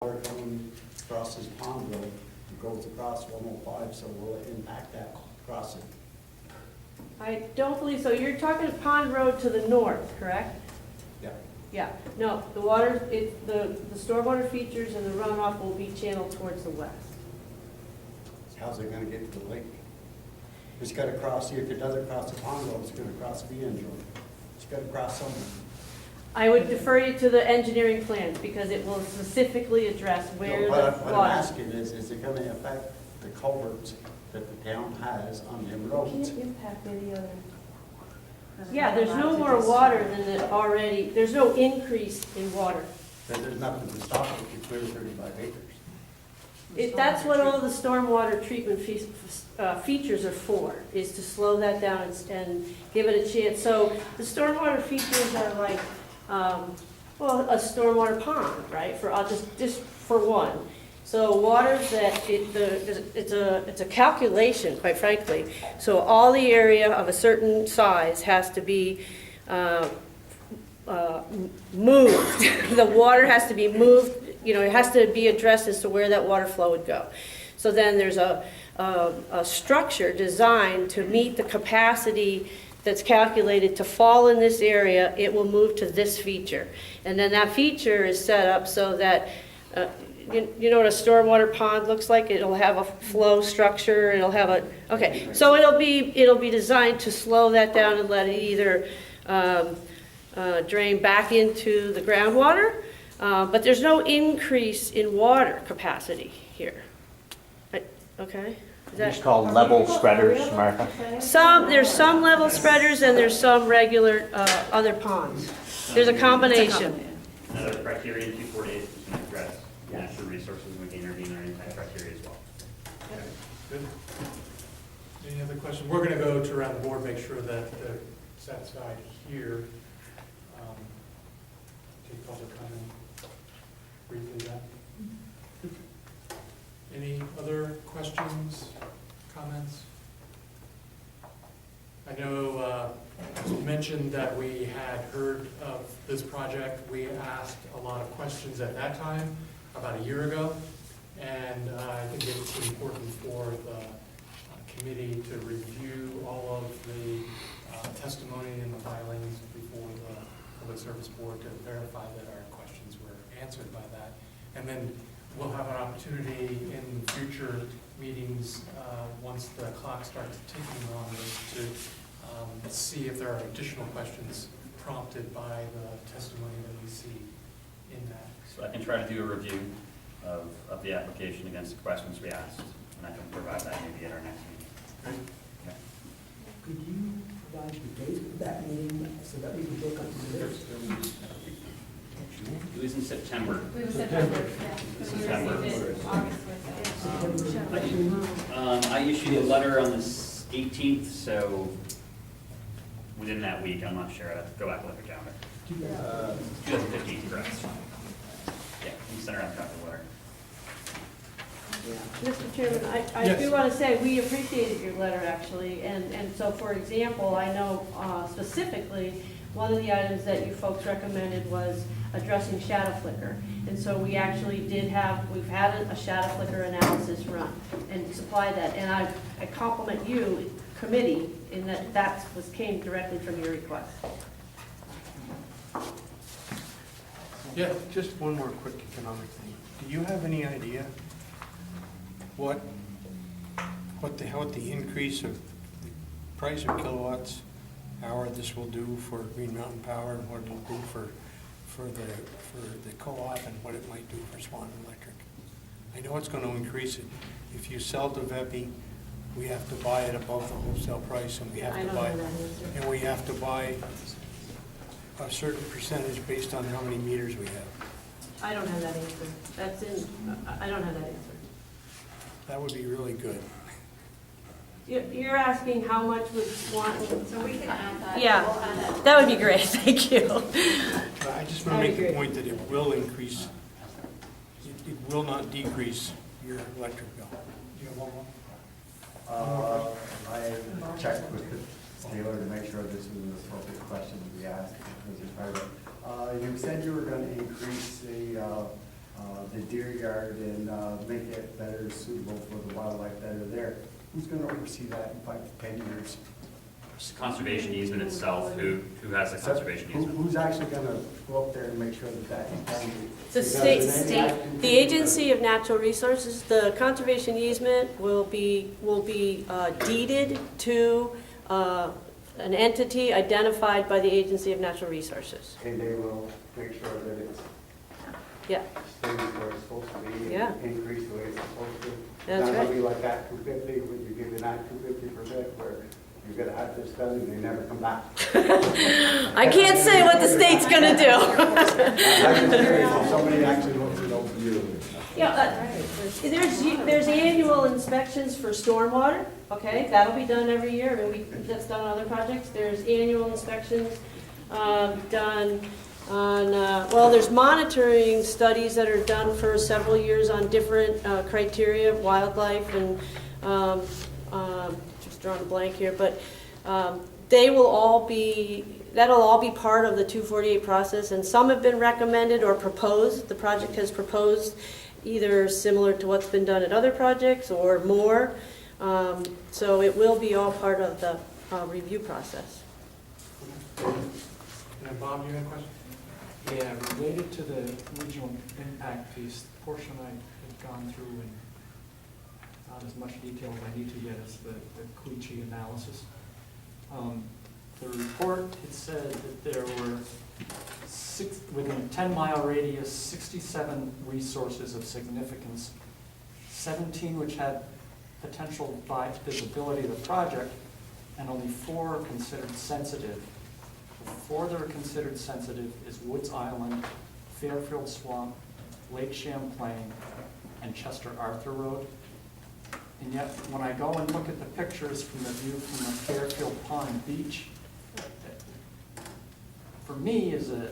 water coming across this pond road, it goes across 105, so will it impact that crossing? I don't believe so. You're talking Pond Road to the north, correct? Yeah. Yeah, no, the water, the stormwater features and the runoff will be channeled towards the west. How's it gonna get to the lake? It's gotta cross, if it doesn't cross the pond road, it's gonna cross the end road. It's gotta cross somewhere. I would defer you to the engineering plans because it will specifically address where the What I'm water. asking is it gonna affect the culverts that the town has on them roads? Can't impact any other. Yeah, there's no more water than it already, there's no increase in water. That there's nothing to stop it to clear 35 acres. That's what all the stormwater treatment features are for, is to slow that down and give it a chance. So the stormwater features are like, well, a stormwater pond, right, for, just for one. So waters that, it's a calculation, quite frankly. So all the area of a certain size has to be moved. The water has to be moved, you know, it has to be addressed as to where that water flow would go. So then there's a structure designed to meet the capacity that's calculated to fall in this area. It will move to this feature. And then that feature is set up so that, you know what a stormwater pond looks like? It'll have a flow structure, it'll have a, okay. So it'll be designed to slow that down and let it either drain back into the groundwater, but there's no increase in water capacity here. Okay? Is that- It's called level spreaders, Martha. there's some level spreaders and there's some regular other ponds. There's a combination. Another criteria in 248 is to address natural resources we can intervene or impact criteria as well. Good. Any other questions? We're going to go to around the board, make sure that they're satisfied here. Take public comment briefly then. Any other questions, comments? I know it was mentioned that we had heard of this project. We asked a lot of questions at that time, about a year ago, and I think it's important for the committee to review all of the testimony and the filings before the Public Service Board to verify that our questions were answered by that. And then we'll have an opportunity in future meetings, once the clock starts ticking on this, to see if there are additional questions prompted by the testimony that we see in that. So I can try to do a review of the application against the questions we asked, and I can provide that maybe at our next meeting. Okay. Could you provide the date of that meeting so that we can look up the minutes? It was in September. We were September, yeah. September. We received it August with I issued a letter on the 18th, so within that week, I'm not sure. I'd have to go back and look at the calendar. 2015, correct. Yeah, we sent around a copy of the letter. Mr. Chairman, I Yes. do want to say, we appreciated your letter, actually, and so, for example, I know specifically, one of the items that you folks recommended was addressing shadow flicker, and so we actually we've had a shadow flicker analysis run and supplied that, and I compliment you, committee, in that came directly from your request. Yeah. Just one more quick economic thing. Do you have any idea what the increase of the price of kilowatts hour this will do for Green Mountain Power, and what it'll do for the co-op, and what it might do for Swan Electric? I know it's going to increase it. If you sell to VEPI, we have to buy it above the wholesale price, and we have I to don't buy know that answer. and we have to buy a certain percentage based on how many meters we have. I don't have that answer. I don't have that answer. That would be really good. You're asking how much would Swanton? So we can add that. Yeah, We'll add that. that would be great, thank you. But I just want I to make the agree. point that it will increase, it will not decrease your electric bill. You have one more? I checked with the dealer to make sure this was an appropriate question to be asked. You said you were going to increase the the deer yard and make it better suitable for the wildlife that are there. Who's gonna oversee that in 5 to 10 years? Just conservation easement itself, who has the conservation easement? Who's actually gonna go up there and make sure that that can be? The state, the Agency of Natural Resources, the conservation easement will be deeded to an entity identified by the Agency of Natural Resources. And they will make sure that it's Yeah, stays where it's supposed to be. Yeah. Increase the way it's supposed to. That's Not right. gonna be like Act 250, when you give an Act 250% where you're gonna have this done and they never come back. I can't say what the state's gonna do. I'm just curious if somebody actually looks it over you. Yeah, there's annual inspections for stormwater, okay? That'll be done every year, and that's done on other projects. There's annual inspections done on, well, there's monitoring studies that are done for several years on different criteria, wildlife, and just drawing a blank here, but they will all be, that'll all be part of the 248 process, and some have been recommended or proposed. The project has proposed either similar to what's been done at other projects or more. So it will be all part of the review process. And Bob, you had a question? Yeah, related to the regional impact piece, the portion I had gone through and not as much detail as I need to yet is the Queechee analysis. The report, it said that there were within a 10-mile radius, 67 resources of significance, 17 which had potential visibility of the project, and only 4 are considered sensitive. The 4 that are considered sensitive is Woods Island, Fairfield Swamp, Lake Champlain, and Chester Arthur Road. And yet, when I go and look at the pictures from the view from the Fairfield Pond Beach, for me as a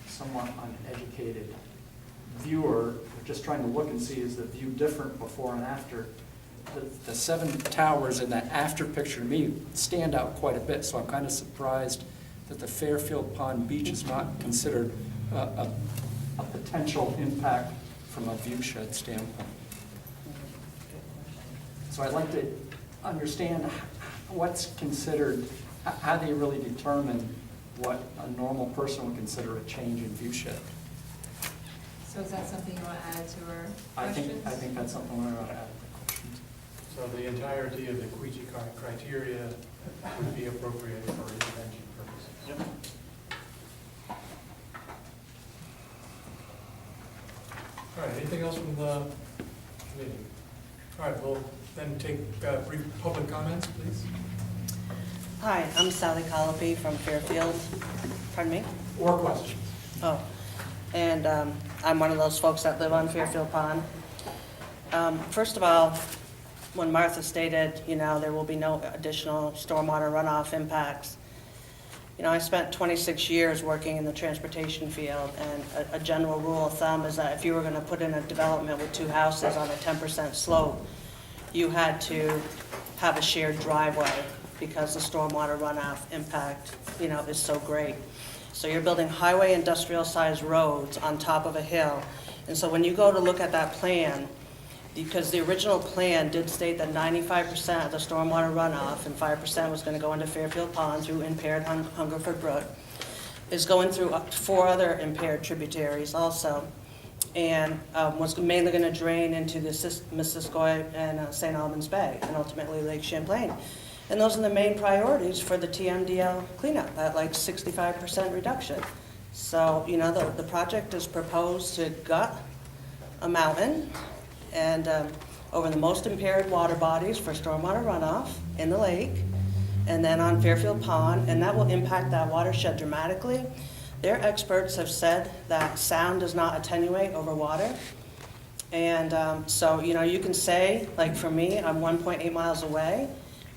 somewhat uneducated viewer, just trying to look and see, is the view different before and after? The 7 towers in that after picture to me stand out quite a bit, so I'm kind of surprised that the Fairfield Pond Beach is not considered a potential impact from a view shed standpoint. So I'd like to understand what's considered, how they really determine what a normal person would consider a change in view shed. So is that something you want to add to our I questions? think that's something we ought to add to the questions. So the entirety of the Queechee criteria would be appropriate for intervention purposes. Yep. All right, anything else from the committee? All right, we'll then take brief public comments, please. Hi, I'm Sally Colopy from Fairfield. Pardon me? Or questions. Oh, and I'm one of those folks that live on Fairfield Pond. First of all, when Martha stated, there will be no additional stormwater runoff impacts, I spent 26 years working in the transportation field, and a general rule of thumb is that if you were going to put in a development with 2 houses on a 10% slope, you had to have a shared driveway because the stormwater runoff impact, is so great. So you're building highway industrial-sized roads on top of a hill. And so when you go to look at that plan, because the original plan did state that 95% of the stormwater runoff and 5% was going to go into Fairfield Pond through impaired Hungerford Brook, is going through 4 other impaired tributaries also, and was mainly going to drain into the Missisquoi and St. Albans Bay, and ultimately Lake Champlain. And those are the main priorities for the TMDL cleanup, at like 65% reduction. So, the project is proposed to gut a mountain and over the most impaired water bodies for stormwater runoff in the lake, and then on Fairfield Pond, and that will impact that watershed dramatically. Their experts have said that sound does not attenuate over water. And so, you can say, like for me, I'm 1.8 miles away,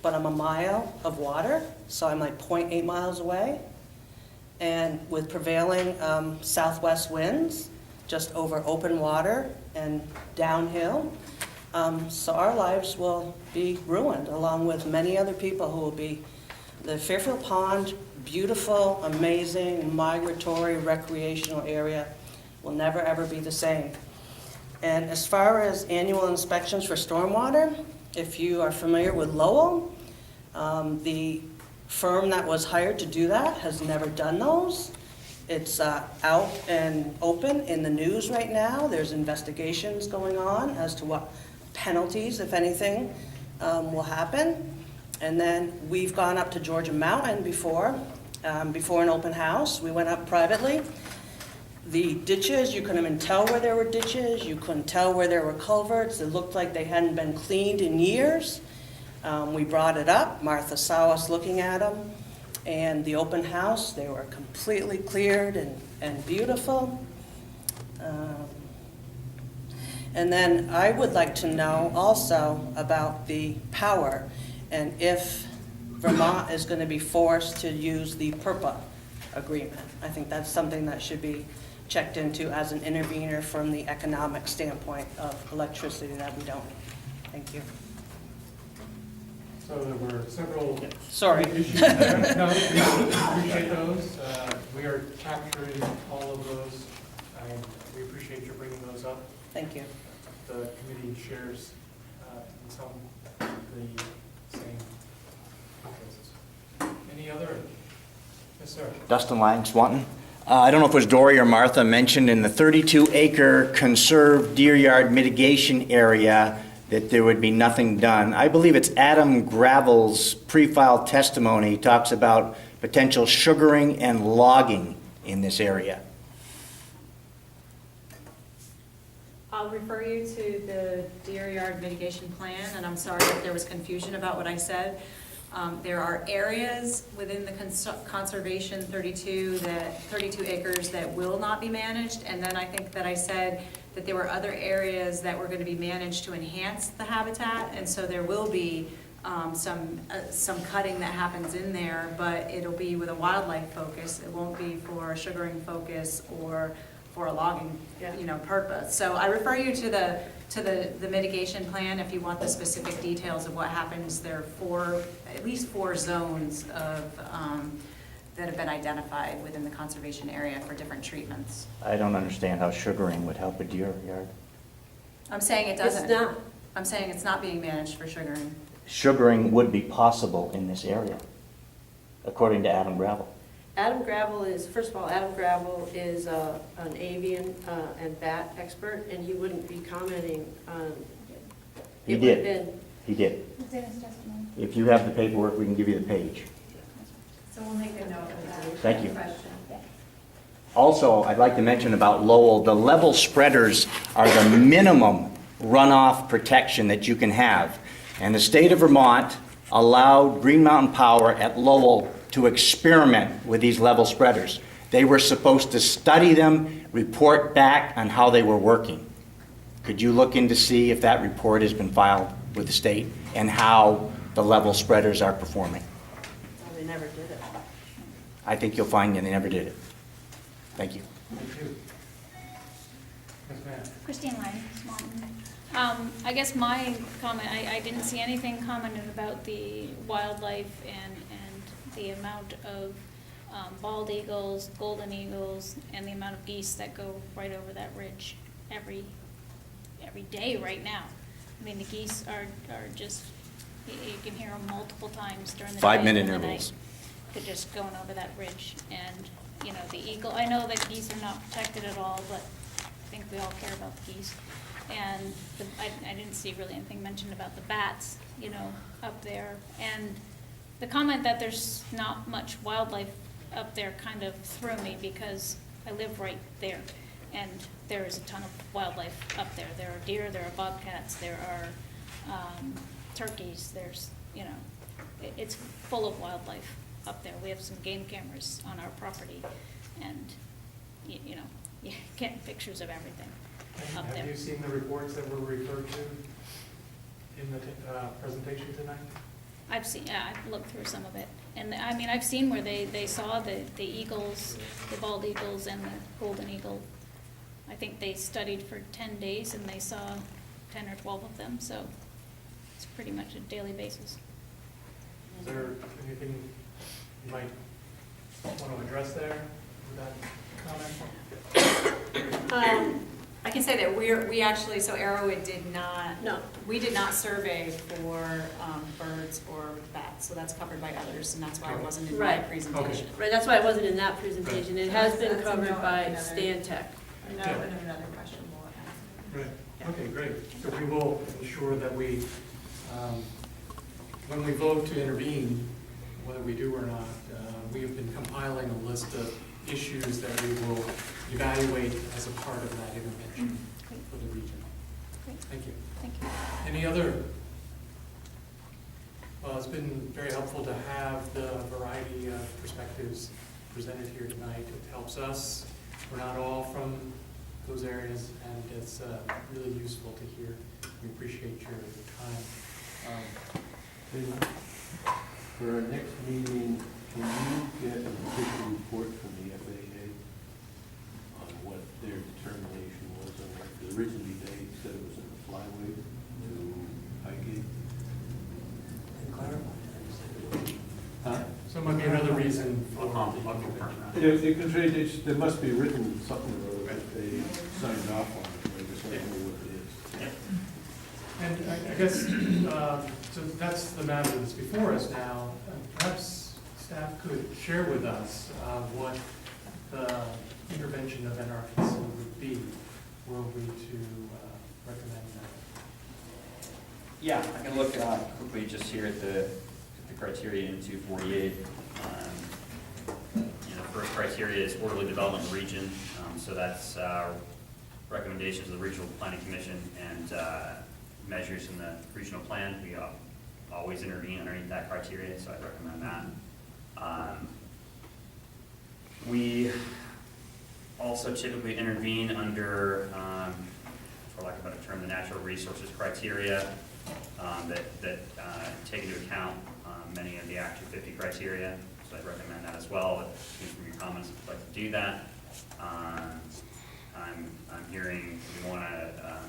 but I'm a mile of water, so I'm like 0.8 miles away. And with prevailing southwest winds, just over open water and downhill, so our lives will be ruined, along with many other people who will be. The Fairfield Pond, beautiful, amazing, migratory, recreational area will never ever be the same. And as far as annual inspections for stormwater, if you are familiar with Lowell, the firm that was hired to do that has never done those. It's out and open in the news right now. There's investigations going on as to what penalties, if anything, will happen. And then we've gone up to Georgia Mountain before an open house. We went up privately. The ditches, you couldn't even tell where there were ditches. You couldn't tell where there were culverts. It looked like they hadn't been cleaned in years. We brought it up. Martha saw us looking at them. And the open house, they were completely cleared and beautiful. And then I would like to know also about the power and if Vermont is going to be forced to use the PURPA agreement. I think that's something that should be checked into as an intervener from the economic standpoint of electricity that we don't need. Thank you. So there were several Sorry. issues there. No, we appreciate those. We are capturing all of those, and we appreciate your bringing those up. Thank you. The committee shares in some the same interests. Any other? Yes, sir. Dustin Lang, Swanton. I don't know if it was Dory or Martha mentioned in the 32-acre conserved deer yard mitigation area that there would be nothing done. I believe it's Adam Gravel's pre-filed testimony talks about potential sugaring and logging in this area. I'll refer you to the deer yard mitigation plan, and I'm sorry if there was confusion about what I said. There are areas within the conservation 32 acres that will not be managed, and then I think that I said that there were other areas that were going to be managed to enhance the habitat, and so there will be some cutting that happens in there, but it'll be with a wildlife focus. It won't be for a sugaring focus or for a logging, purpose. So I refer you to the mitigation plan if you want the specific details of what happens. There are at least four zones of that have been identified within the conservation area for different treatments. I don't understand how sugaring would help a deer yard. I'm saying it doesn't. It's not. I'm saying it's not being managed for sugaring. Sugaring would be possible in this area, according to Adam Gravel. Adam Gravel is, first of all, Adam Gravel is an avian and bat expert, and he wouldn't be commenting on. He It would have did. been. He did. It's in his testimony. If you have the paperwork, we can give you the page. So we'll make a note of that. Thank you. Question. Also, I'd like to mention about Lowell, the level spreaders are the minimum runoff protection that you can have. And the state of Vermont allowed Green Mountain Power at Lowell to experiment with these level spreaders. They were supposed to study them, report back on how they were working. Could you look in to see if that report has been filed with the state and how the level spreaders are performing? They never did it. I think you'll find that they never did it. Thank you. Thank you. Yes, ma'am. Christine Lang, Swanton. I guess my comment, I didn't see anything commented about the wildlife and the amount of bald eagles, golden eagles, and the amount of geese that go right over that ridge every day right now. I mean, the geese are just, you can hear them multiple times during the day. 5-minute and the intervals. night. They're just going over that ridge. And, the eagle, I know that geese are not protected at all, but I think we all care about the geese. And I didn't see really anything mentioned about the bats, up there. And the comment that there's not much wildlife up there kind of threw me because I live right there. And there is a ton of wildlife up there. There are deer, there are bobcats, there are turkeys, there's, it's full of wildlife up there. We have some game cameras on our property, and, you get pictures of everything up there. Have you seen the reports that were referred to in the presentation tonight? I've looked through some of it. And, I've seen where they saw the eagles, the bald eagles and the golden eagle. I think they studied for 10 days and they saw 10 or 12 of them, so it's pretty much a daily basis. Is there anything you might want to address there with that comment? I can say that we actually, so Arrowwood did not. No. We did not survey for birds or bats, so that's covered by others, and that's why it wasn't in my Right. presentation. Right, that's why it wasn't in that presentation. It has been That's a covered no, by another- Stan Tech. No, Yeah. and another question we'll ask. Right, Yeah. okay, great. So we will ensure that we, when we vote to intervene, whether we do or not, we have been compiling a list of issues that we will evaluate as a part of that intervention for the region. Great. Thank you. Thank you. Any other? Well, it's been very helpful to have the variety of perspectives presented here tonight. It helps us. We're not all from those areas, and it's really useful to hear. We appreciate your time. And for our next meeting, can you get an official report from the FAA on what their determination was on that? Because originally they said it was in the flyway to Highgate. And clarify. Huh? So it might be another reason for I'll the confirm intervention. that. There must be written something or other that they signed off on, I just don't know what it is. Yeah. And I guess, so that's the matter that's before us now. Perhaps staff could share with us what the intervention of NRPC would be, were we to recommend that. Yeah, I can look quickly just here at the criteria in 248. The first criteria is orderly development region. So that's recommendations of the Regional Planning Commission and measures in the regional plan. We always intervene underneath that criteria, so I'd recommend that. We also typically intervene under, for lack of a better term, the natural resources criteria that take into account many of the Act 250 criteria. So I'd recommend that as well. But from your comments, if you'd like to do that. I'm hearing we want to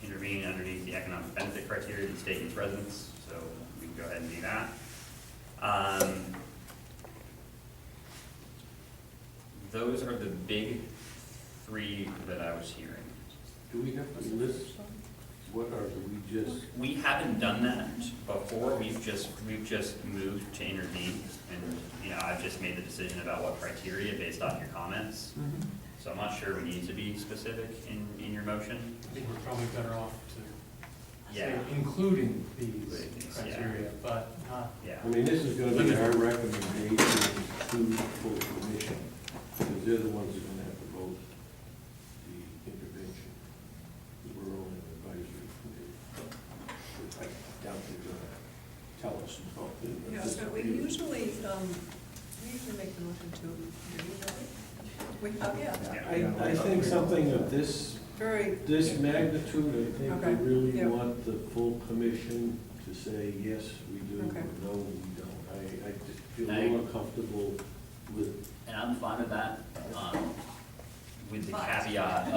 intervene underneath the economic benefit criteria of the state and its residents. So we can go ahead and do that. Those are the big three that I was hearing. Do we have to list what are we just? We haven't done that before. We've just moved to intervene, and I've just made the decision about what criteria based off your comments. So I'm not sure we need to be specific in your motion. I think we're probably better off to say Yeah. including these Yeah. criteria, but not. Yeah. I mean, this is gonna be our recommendation to the full commission, because they're the ones that are gonna have to vote the intervention. We're only an advisory committee. I doubt they're gonna tell us about it. but Yeah, this so will we be- usually make the motion to, we have, yeah, I think something of this very, magnitude, I think Okay, they really yeah. want the full commission to say, yes, we do, Okay. or no, we don't. I just feel I- more comfortable with, And I'm fine with that, with the Fine. caveat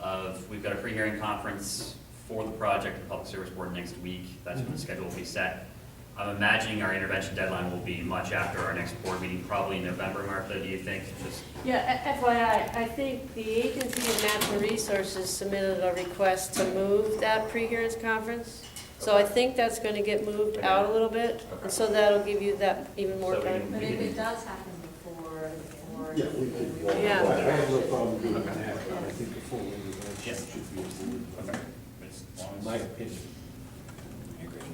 of we've got a pre-hearing conference for the project, the Public Service Board next week. That's when the schedule will be set. I'm imagining our intervention deadline will be much after our next board meeting, probably in November, Martha, do you think? Just Yeah, FYI, I think the Agency of Natural Resources submitted a request to move that pre-hearings conference. So I think that's going to get moved out a little bit, and so that'll give you that even more So we time. can- But if it does happen before the board. yeah, we could, Yeah. I have no problem doing that, but I think the full intervention Yes. should be avoided. Okay. As long as- My opinion.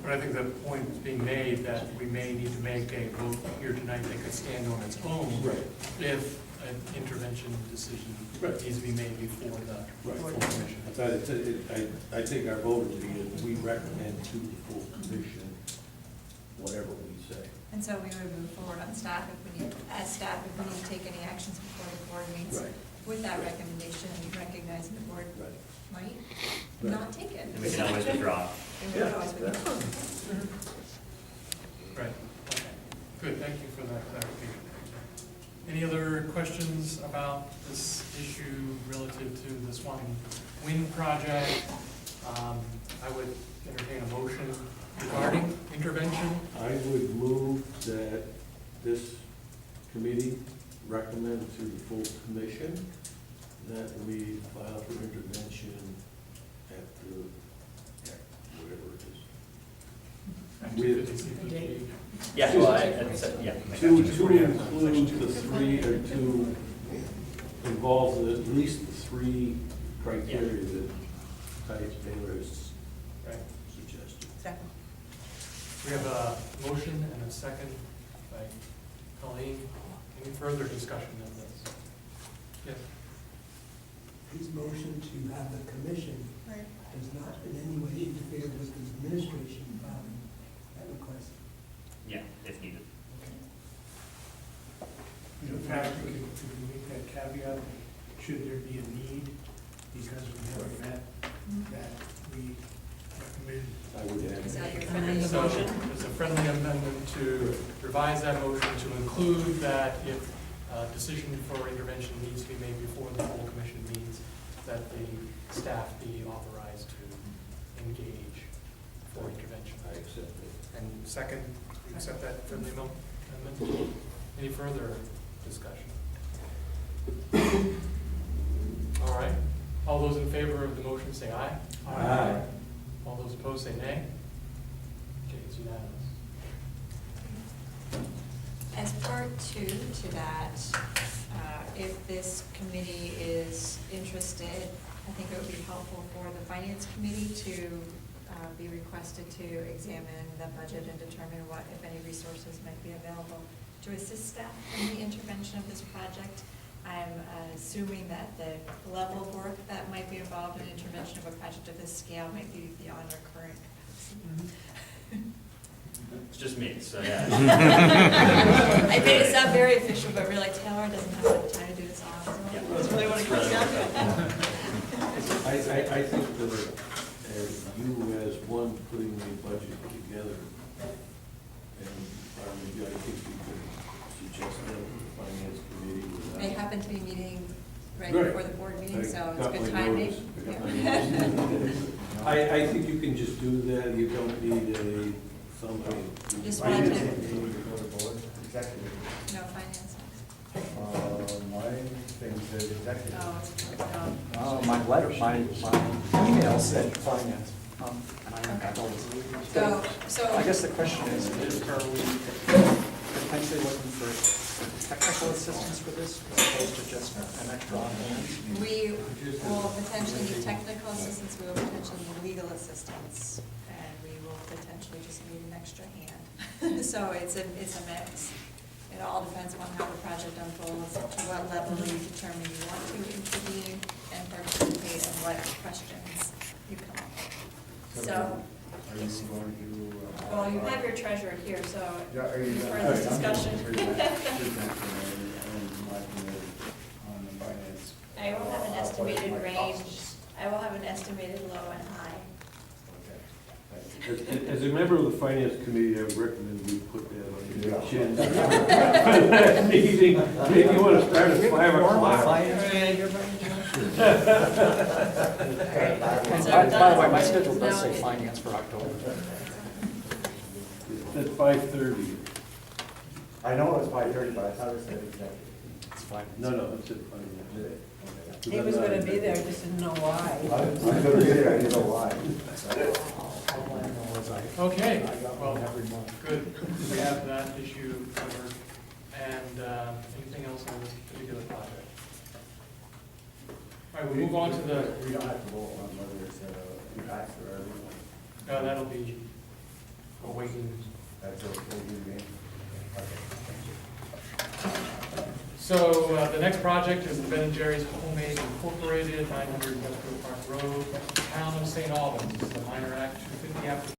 But I think the point is being made that we may need to make a vote here tonight that could stand on its own. Right. If an intervention decision Right. needs to be made before the Right. full commission. I think our vote would be that we recommend to the full commission whatever we say. and so we would move forward on staff if we need, as staff, if we need to take any actions before the board meets Right. with that recommendation, and recognizing the board Right. might Right. not take it. And we can always withdraw. And we Yeah, always would. Right, okay. Good, thank you for that clarification. Any other questions about this issue relative to the Swan Wind project? I would entertain a motion regarding intervention. I would move that this committee recommend to the full commission that we file for intervention at the, whatever it is. Yeah, well, I said, yeah. To include the three, or to involve at least the three criteria that Taylor has suggested. Second. We have a motion and a second by Colleen. Any further discussion of this? Yes. His motion to have the commission does not in any way interfere with the administration filing that request. Yeah, if needed. In fact, we could make that caveat, should there be a need, because we haven't met, that we recommend. I would add. Is that your friendly So motion? there's a friendly amendment to revise that motion to include that if a decision for intervention needs to be made before the full commission meets, that the staff be authorized to engage for intervention. I accept it. And second, you accept that friendly amendment? Any further discussion? All right. All those in favor of the motion say aye. Aye. All those opposed say nay. Okay, it's unanimous. As part two to that, if this committee is interested, I think it would be helpful for the finance committee to be requested to examine the budget and determine what, if any, resources might be available to assist staff in the intervention of this project. I'm assuming that the level of work that might be involved in intervention of a project of this scale might be beyond our current capacity. It's just me, so yeah. I made it sound very official, but really Taylor doesn't have enough time to do this all. So Yeah. that's really what it comes down to. I think that you as one putting the budget together, and I think we could suggest that to the finance committee. without- They happen to be meeting right Right. before the board meeting, so it's got good my timing. notice. I got my Yeah. notice. I think you can just do that, you don't need something. Just wanted to, Executive. no finance. My thing says executive. Oh, it's, Oh, my letter, my email said finance. And I don't. so. I guess the question is, are we potentially looking for technical assistance for this, as opposed to just an extra on hand? We will potentially need technical assistance, we will potentially need legal assistance, and we will potentially just need an extra hand. So it's a mix. It all depends on how the project unfolds, to what level you determine you want to intervene and participate, and what questions you come up with. So, Are you going to? well, you have your treasurer here, so Yeah, are you? for this discussion. I will have an estimated range, I will have an estimated low and high. As a member of the finance committee, I would recommend we put that on the agenda. Meeting, maybe you want to start at 5 o'clock. By the way, my schedule does say finance for October. At 5:30. I know it's 5:30, but I thought it said executive. It's fine. No, it's at finance. He was gonna be there, just didn't know why. I'm gonna be there, I didn't know why. All I know is Okay, I got well, one every month. good. We have that issue covered. And anything else on this particular project? All right, we'll move on to the, We don't have to vote on whether it's impact or everything. that'll be awaiting. That's what we mean. So the next project is the Ben and Jerry's Homemade Incorporated, 900 West Grove Park Road, Town of St. Albans. This is a minor act 250 application.